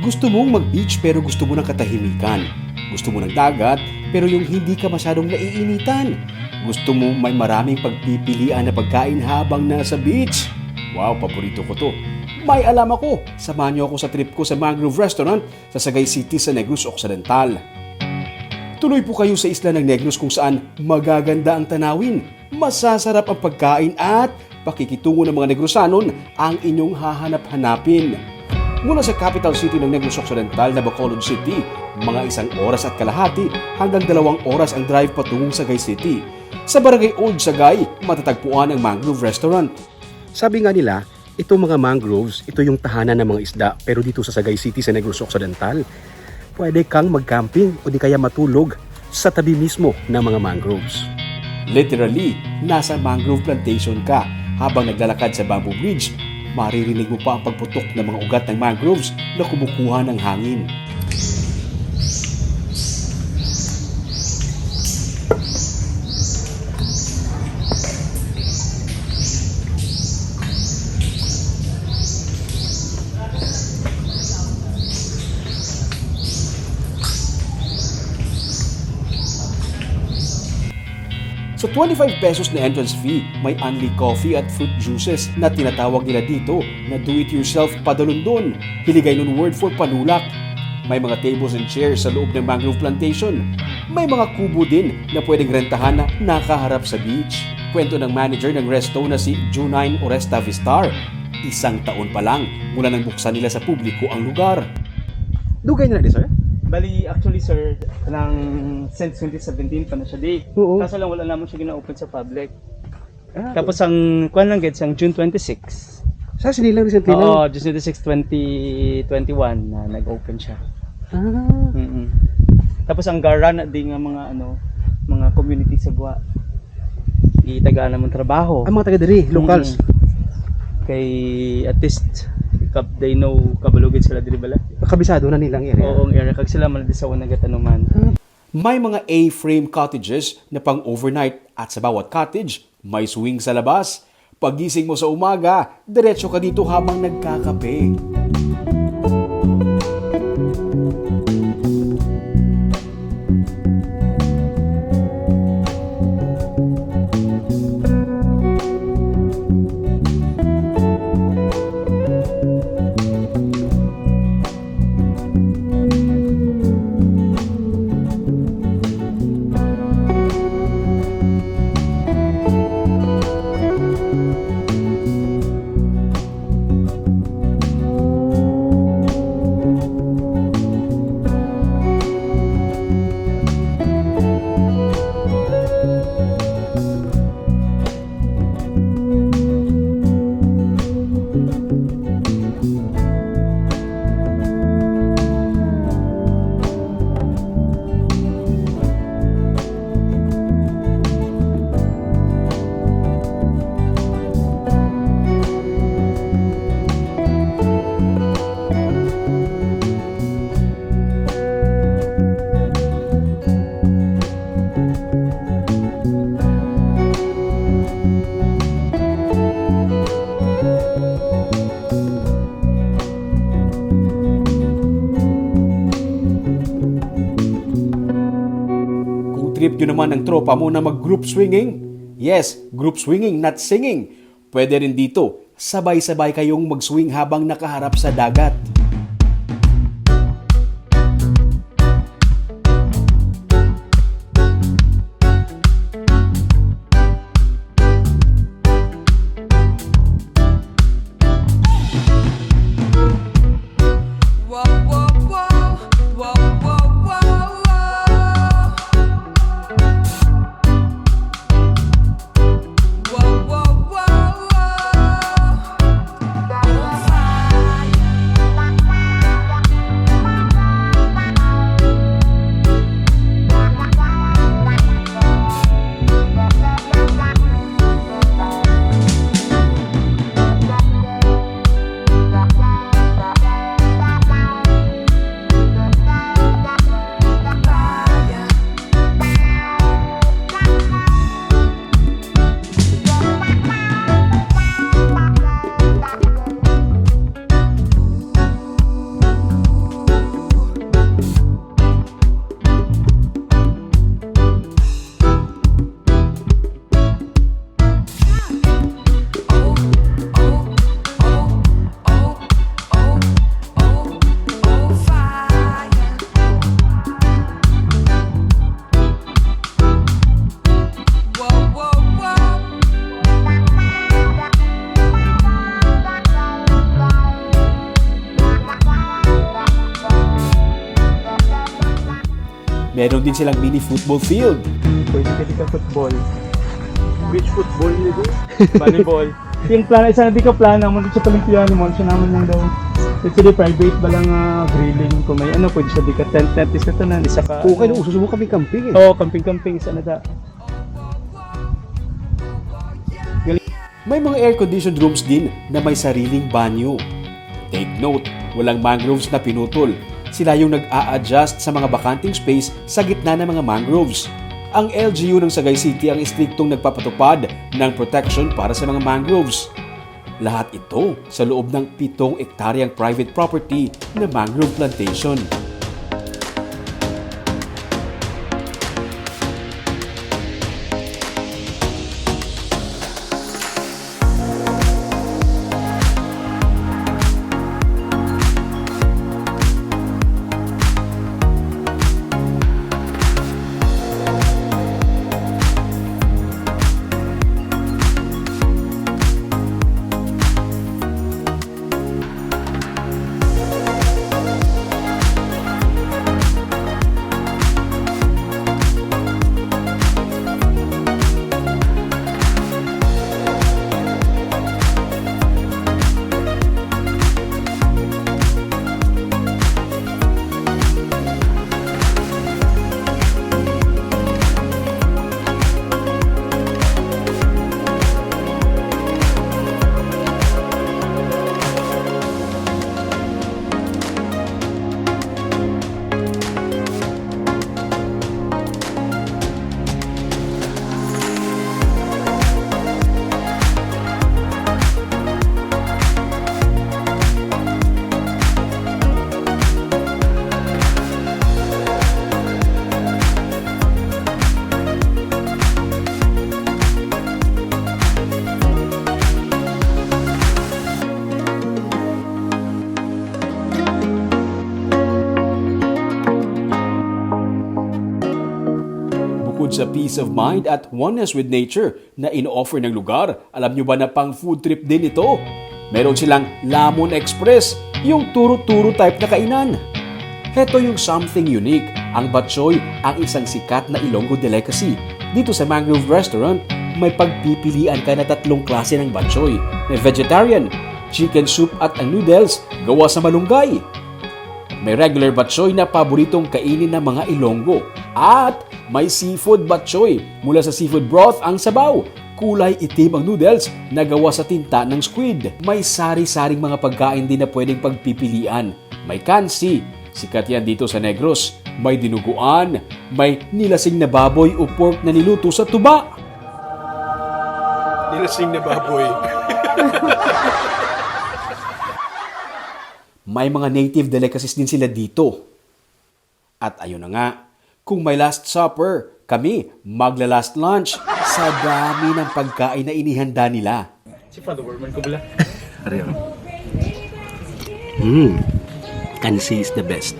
Gusto mong mag-beach pero gusto mo ng katahimikan. Gusto mo ng dagat pero yung hindi ka masyadong naiinitan. Gusto mo may maraming pagpipilian na pagkain habang nasa beach. Wow, paborito ko to. May alam ako, samahan niyo ako sa trip ko sa Mangrove Restaurant sa Sagay City sa Negros Occidental. Tuloy po kayo sa isla ng Negros kung saan magaganda ang tanawin, masasarap ang pagkain at pakikitungo ng mga Negrosanon ang inyong hahanap-hanapin. Mula sa capital city ng Negros Occidental na Bacolod City, mga 1 oras at kalahati hanggang 2 oras ang drive patungong Sagay City. Sa Barangay Old Sagay, matatagpuan ang Mangrove Restaurant. Sabi nga nila, itong mga mangroves, ito yung tahanan ng mga isda, pero dito sa Sagay City sa Negros Occidental, pwede kang mag-camping o di kaya matulog sa tabi mismo ng mga mangroves. Literally, nasa mangrove plantation ka habang naglalakad sa bamboo bridge. Maririnig mo pa ang pagputok ng mga ugat ng mangroves na kumukuha ng hangin. Sa 25 pesos na entrance fee, may only coffee at fruit juices na tinatawag nila dito na do-it-yourself padalundon. Hiligay nun word for panulak. May mga tables and chairs sa loob ng mangrove plantation. May mga kubo din na pwedeng rentahan na nakaharap sa beach. Kwento ng manager ng resto na si Junine Oresta Vistar. 1 taon pa lang mula nang buksan nila sa publiko ang lugar. Dugay na sir? Bali, actually sir, since 2017 pa na siya di. Oo. Kaso lang wala naman siya gina-open sa public. Tapos ang kuan lang gets ang June 26. Sa sinilang recently lang? Oo, June 26, 2021 na nag-open siya. Tapos ang gara na di nga mga mga community sa Gwa. Gitagaan naman trabaho. Ang mga taga diri, locals. Kay at least they know kabalugid sila diri bala. Kabisado na nilang area. Oo, ang area kag sila man di sa nagatanuman. May mga A-frame cottages na pang overnight at sa bawat cottage, may swing sa labas. Pagising mo sa umaga, diretso ka dito habang nagkakape. Trip nyo naman ng tropa mo na mag-group swinging? Yes, group swinging, not singing. Pwede rin dito, sabay-sabay kayong mag-swing habang nakaharap sa dagat. Meron din silang mini football field. Pwede ka football. Beach football nito. Volleyball. Yung plano, isa na di ka plano mo sa Palimpiano mo, siya naman lang daw. It's really private ba lang grilling kung may ano, pwede siya di ka tent is ka tanan, isa ka. Okay, no, ususubo kami camping eh. Oo, camping, isa na da. May mga air-conditioned rooms din na may sariling banyo. Take note, walang mangroves na pinutol. Sila yung nag-a-adjust sa mga bakanting space sa gitna ng mga mangroves. Ang LGU ng Sagay City ang istriktong nagpapatupad ng protection para sa mga mangroves. Lahat ito sa loob ng 7 ektaryang private property na mangrove plantation. Bukod sa peace of mind at oneness with nature na ino-offer ng lugar, alam nyo ba na pang food trip din ito? Meron silang Lamon Express, yung turo-turo type na kainan. Heto yung something unique. Ang batchoy ang isang sikat na Ilonggo delicacy. Dito sa Mangrove Restaurant, may pagpipilian ka na 3 klase ng batchoy. May vegetarian, chicken soup at ang noodles gawa sa malunggay. May regular batchoy na paboritong kainin ng mga Ilonggo. At may seafood batchoy. Mula sa seafood broth ang sabaw. Kulay itim ang noodles na gawa sa tinta ng squid. May sari-saring mga pagkain din na pwedeng pagpipilian. May kansi, sikat yan dito sa Negros. May dinuguan, may nilasing na baboy o pork na niluto sa tuba. Nilasing na baboy. May mga native delicacies din sila dito. At ayun na nga, kung may last supper, kami magla-last lunch sa dami ng pagkain na inihanda nila. Si Father Warman ko bala. Ariyo. Kansi is the best.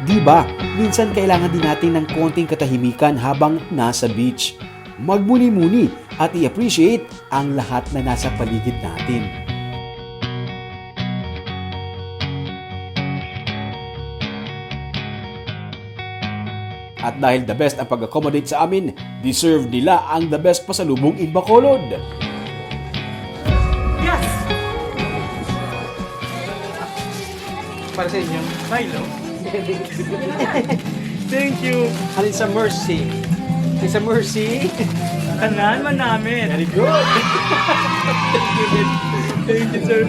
Di ba? Minsan kailangan din natin ng konting katahimikan habang nasa beach. Magmuni-muni at i-appreciate ang lahat na nasa paligid natin. At dahil the best ang pag-accommodate sa amin, deserve nila ang the best pasalubong in Bacolod. Yes! Para sa inyo, Milo. Thank you. Halin sa Mercy. Sa Mercy. Kanan man namin. Very good. Thank you, sir.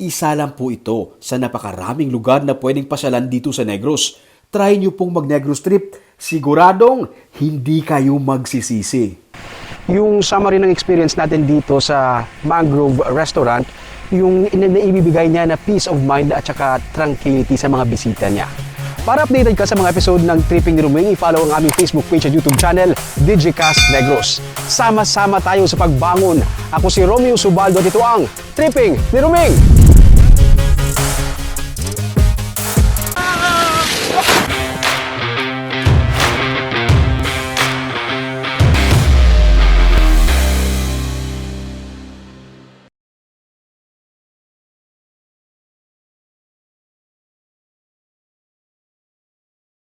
Isa lang po ito sa napakaraming lugar na pwedeng pasyalan dito sa Negros. Try nyo pong mag-Negros trip. Siguradong hindi kayo magsisisi. Yung summary ng experience natin dito sa Mangrove Restaurant, yung naibibigay niya na peace of mind at saka tranquility sa mga bisita niya. Para updated ka sa mga episode ng Tripping ni Ruming, i-follow ang aming Facebook page at YouTube channel, Digicast Negros. Sama-sama tayo sa pagbangon. Ako si Romeo Subaldo at ito ang Tripping ni Ruming!